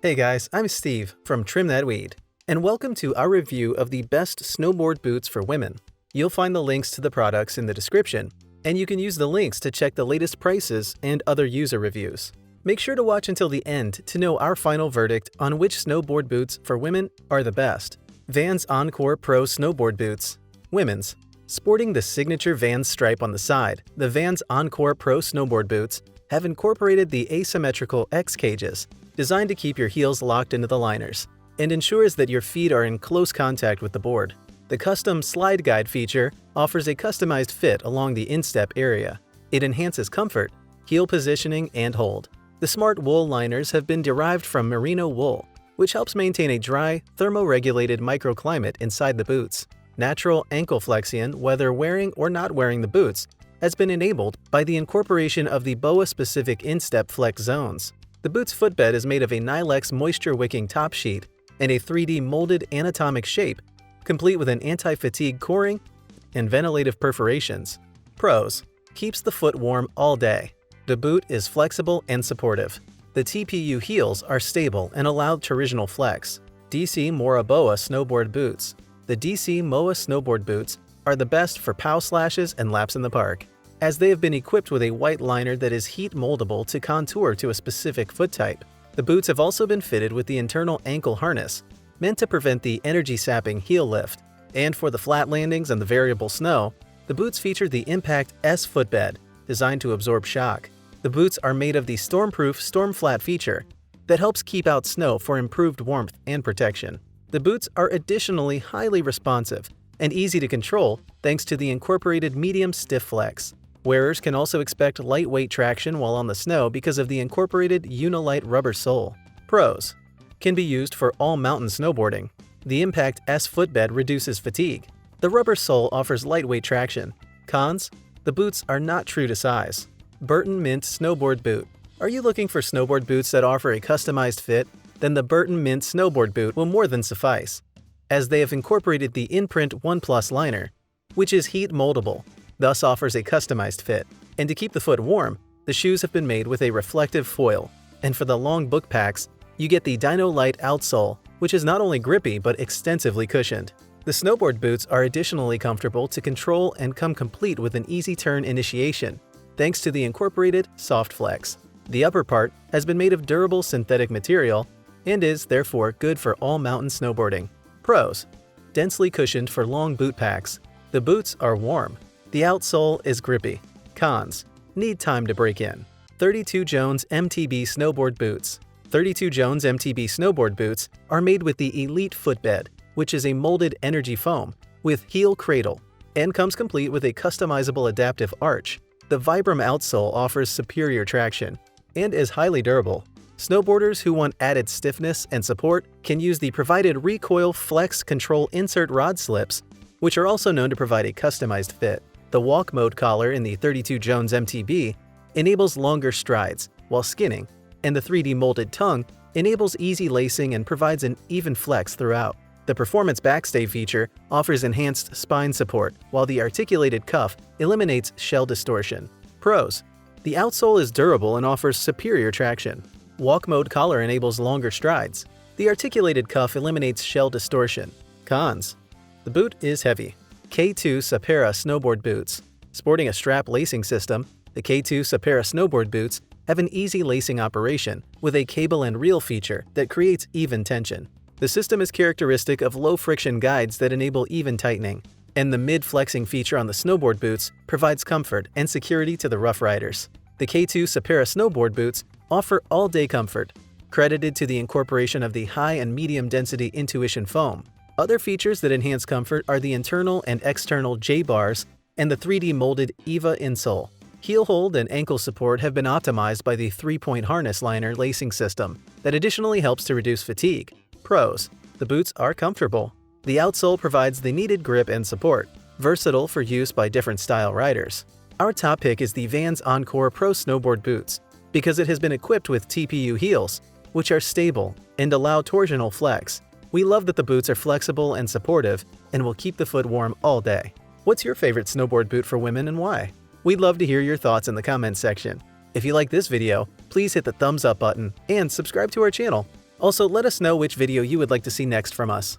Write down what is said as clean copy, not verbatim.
Hey guys, I'm Steve from Trim That Weed, and welcome to our review of the best snowboard boots for women. You'll find the links to the products in the description, and you can use the links to check the latest prices and other user reviews. Make sure to watch until the end to know our final verdict on which snowboard boots for women are the best. Vans Encore Pro Snowboard Boots. Women's. Sporting the signature Vans stripe on the side, the Vans Encore Pro Snowboard Boots have incorporated the asymmetrical X cages, designed to keep your heels locked into the liners, and ensures that your feet are in close contact with the board. The custom slide guide feature offers a customized fit along the instep area. It enhances comfort, heel positioning, and hold. The smart wool liners have been derived from Merino wool, which helps maintain a dry, thermoregulated microclimate inside the boots. Natural ankle flexion, whether wearing or not wearing the boots, has been enabled by the incorporation of the BOA-specific instep flex zones. The boot's footbed is made of a Nylex moisture-wicking top sheet and a 3D molded anatomic shape, complete with an anti-fatigue coring and ventilative perforations. Pros: keeps the foot warm all day. The boot is flexible and supportive. The TPU heels are stable and allow torsional flex. DC Moa Snowboard Boots. The DC Moa Snowboard Boots are the best for pow slashes and laps in the park, as they have been equipped with a white liner that is heat moldable to contour to a specific foot type. The boots have also been fitted with the internal ankle harness, meant to prevent the energy-sapping heel lift. And for the flat landings and the variable snow, the boots feature the Impact S footbed, designed to absorb shock. The boots are made of the storm-proof Storm Flat feature that helps keep out snow for improved warmth and protection. The boots are additionally highly responsive and easy to control thanks to the incorporated medium stiff flex. Wearers can also expect lightweight traction while on the snow because of the incorporated Unilite rubber sole. Pros: can be used for all mountain snowboarding. The Impact S footbed reduces fatigue. The rubber sole offers lightweight traction. Cons: the boots are not true to size. Burton Mint Snowboard Boot. Are you looking for snowboard boots that offer a customized fit? Then the Burton Mint Snowboard Boot will more than suffice, as they have incorporated the Imprint 1 Plus liner, which is heat moldable, thus offers a customized fit. And to keep the foot warm, the shoes have been made with a reflective foil. And for the long book packs, you get the Dino Light outsole, which is not only grippy but extensively cushioned. The snowboard boots are additionally comfortable to control and come complete with an easy turn initiation, thanks to the incorporated Soft Flex. The upper part has been made of durable synthetic material and is therefore good for all mountain snowboarding. Pros: densely cushioned for long boot packs. The boots are warm. The outsole is grippy. Cons: need time to break in. 32 Jones MTB Snowboard Boots. 32 Jones MTB Snowboard Boots are made with the Elite footbed, which is a molded energy foam with heel cradle, and comes complete with a customizable adaptive arch. The Vibram outsole offers superior traction and is highly durable. Snowboarders who want added stiffness and support can use the provided Recoil Flex Control Insert Rod Slips, which are also known to provide a customized fit. The Walk Mode collar in the 32 Jones MTB enables longer strides while skinning, and the 3D molded tongue enables easy lacing and provides an even flex throughout. The Performance Backstay feature offers enhanced spine support, while the articulated cuff eliminates shell distortion. Pros: the outsole is durable and offers superior traction. Walk Mode collar enables longer strides. The articulated cuff eliminates shell distortion. Cons: the boot is heavy. K2 Sapera Snowboard Boots. Sporting a strap lacing system, the K2 Sapera Snowboard Boots have an easy lacing operation with a cable and reel feature that creates even tension. The system is characteristic of low-friction guides that enable even tightening, and the mid-flexing feature on the snowboard boots provides comfort and security to the rough riders. The K2 Sapera Snowboard Boots offer all-day comfort, credited to the incorporation of the high and medium-density Intuition foam. Other features that enhance comfort are the internal and external J-bars and the 3D molded EVA insole. Heel hold and ankle support have been optimized by the 3-point harness liner lacing system that additionally helps to reduce fatigue. Pros: the boots are comfortable. The outsole provides the needed grip and support, versatile for use by different style riders. Our top pick is the Vans Encore Pro Snowboard Boots, because it has been equipped with TPU heels, which are stable and allow torsional flex. We love that the boots are flexible and supportive and will keep the foot warm all day. What's your favorite snowboard boot for women and why? We'd love to hear your thoughts in the comments section. If you like this video, please hit the thumbs up button and subscribe to our channel. Also, let us know which video you would like to see next from us.